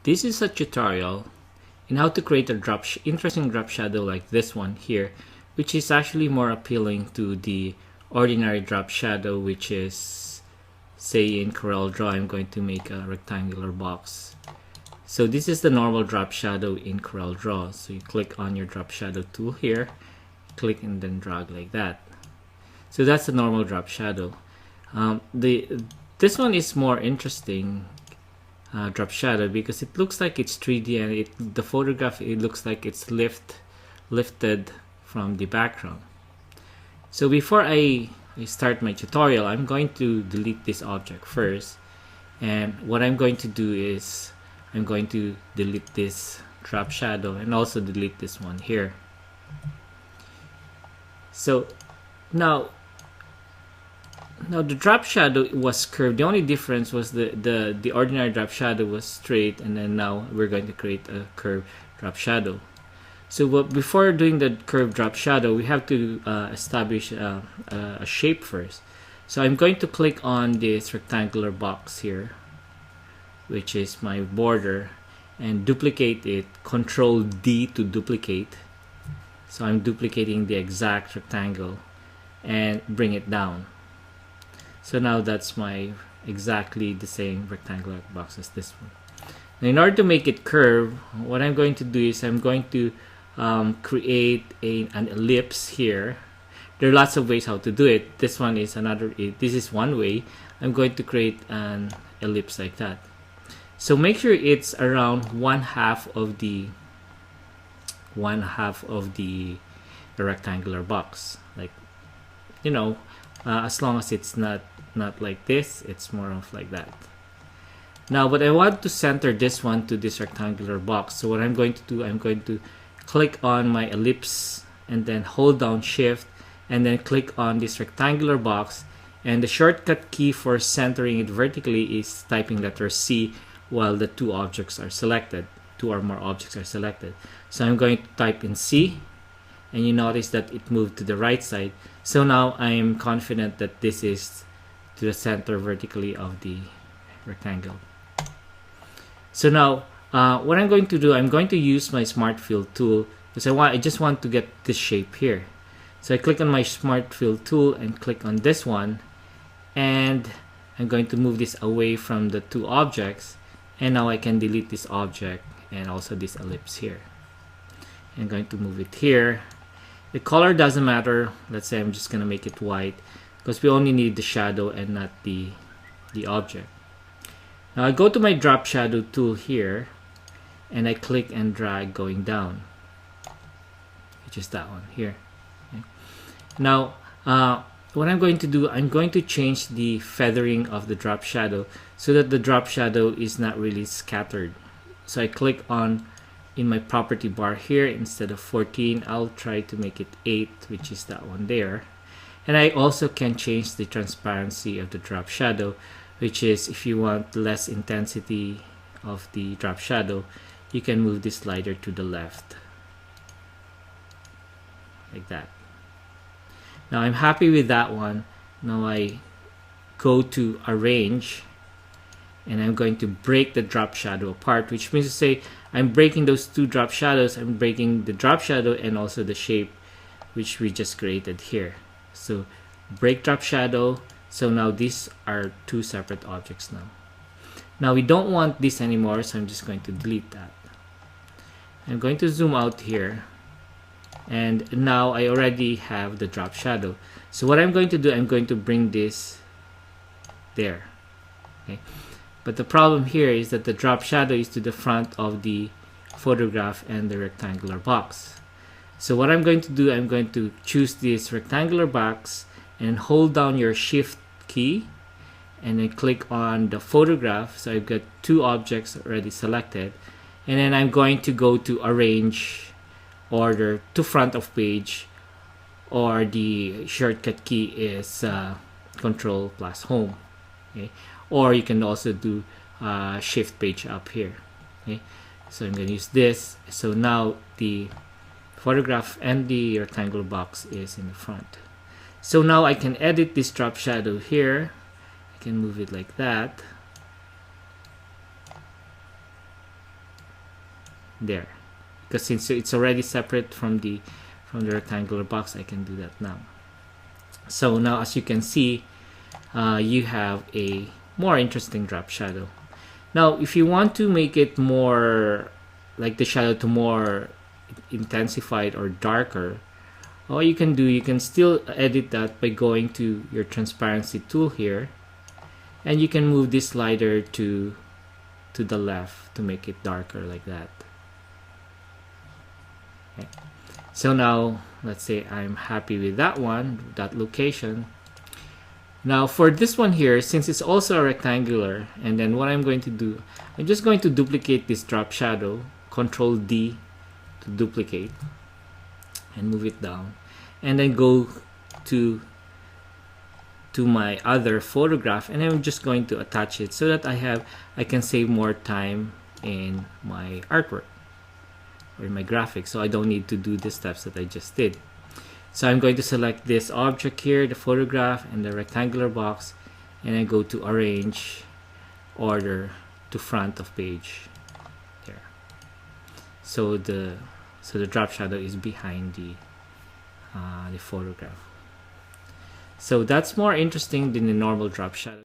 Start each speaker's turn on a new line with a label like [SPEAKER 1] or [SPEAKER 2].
[SPEAKER 1] This is a tutorial in how to create a interesting drop shadow like this one here, which is actually more appealing to the ordinary drop shadow, which is, say in CorelDraw, I'm going to make a rectangular box. So this is the normal drop shadow in CorelDraw. So you click on your drop shadow tool here, click and then drag like that. So that's the normal drop shadow. This one is more interesting, drop shadow, because it looks like it's 3D, and the photograph, it looks like it's lifted from the background. So before I start my tutorial, I'm going to delete this object first, and what I'm going to do is I'm going to delete this drop shadow and also delete this one here. So now the drop shadow was curved. The only difference was the ordinary drop shadow was straight, and then now we're going to create a curved drop shadow. So before doing the curved drop shadow, we have to establish a shape first. So I'm going to click on this rectangular box here, which is my border, and duplicate it. Control D to duplicate. So I'm duplicating the exact rectangle and bring it down. So now that's my exactly the same rectangular box as this one. Now in order to make it curve, what I'm going to do is I'm going to create an ellipse here. There are lots of ways how to do it. This one is this is one way. I'm going to create an ellipse like that. So make sure it's around one half of the rectangular box, like, you know, as long as it's not like this, it's more of like that. Now, but I want to center this one to this rectangular box. So what I'm going to do, I'm going to click on my ellipse and then hold down Shift and then click on this rectangular box, and the shortcut key for centering it vertically is typing letter C while the two or more objects are selected. So I'm going to type in C, and you notice that it moved to the right side. So now I am confident that this is to the center vertically of the rectangle. So now what I'm going to do, I'm going to use my Smart Fill tool, because I just want to get this shape here. So I click on my Smart Fill tool and click on this one, and I'm going to move this away from the two objects, and now I can delete this object and also this ellipse here. I'm going to move it here. The color doesn't matter. Let's say I'm just going to make it white, because we only need the shadow and not the object. Now I go to my drop shadow tool here, and I click and drag going down, which is that one here. Okay. Now what I'm going to do, I'm going to change the feathering of the drop shadow so that the drop shadow is not really scattered. So I click on in my property bar here, instead of 14, I'll try to make it 8, which is that one there. And I also can change the transparency of the drop shadow, which is, if you want less intensity of the drop shadow, you can move this slider to the left like that. Now I'm happy with that one. Now I go to Arrange, and I'm going to break the drop shadow apart, which means to say I'm breaking those two drop shadows. I'm breaking the drop shadow and also the shape which we just created here. So break drop shadow. So now these are two separate objects now. Now we don't want this anymore, so I'm just going to delete that. I'm going to zoom out here, and now I already have the drop shadow. So what I'm going to do, I'm going to bring this there. Okay. But the problem here is that the drop shadow is to the front of the photograph and the rectangular box. So what I'm going to do, I'm going to choose this rectangular box and hold down your Shift key and then click on the photograph. So I've got two objects already selected, and then I'm going to go to Arrange, Order to Front of Page, or the shortcut key is Control plus Home. Okay. Or you can also do Shift Page up here. Okay. So I'm going to use this. So now the photograph and the rectangular box is in the front. So now I can edit this drop shadow here. I can move it like that. there, because since it's already separate from the rectangular box, I can do that now. So now, as you can see, you have a more interesting drop shadow. Now, if you want to make it more like the shadow to more intensified or darker, all you can do, you can still edit that by going to your transparency tool here, and you can move this slider to the left to make it darker like that. Okay. So now, let's say I'm happy with that one, that location. Now for this one here, since it's also a rectangular, and then what I'm going to do, I'm just going to duplicate this drop shadow, Control D to duplicate, and move it down, and then go to my other photograph, and I'm just going to attach it so that I can save more time in my artwork or in my graphics, so I don't need to do the steps that I just did. So I'm going to select this object here, the photograph and the rectangular box, and I go to arrange, order to front of page there. So the drop shadow is behind the photograph. So that's more interesting than the normal drop shadow.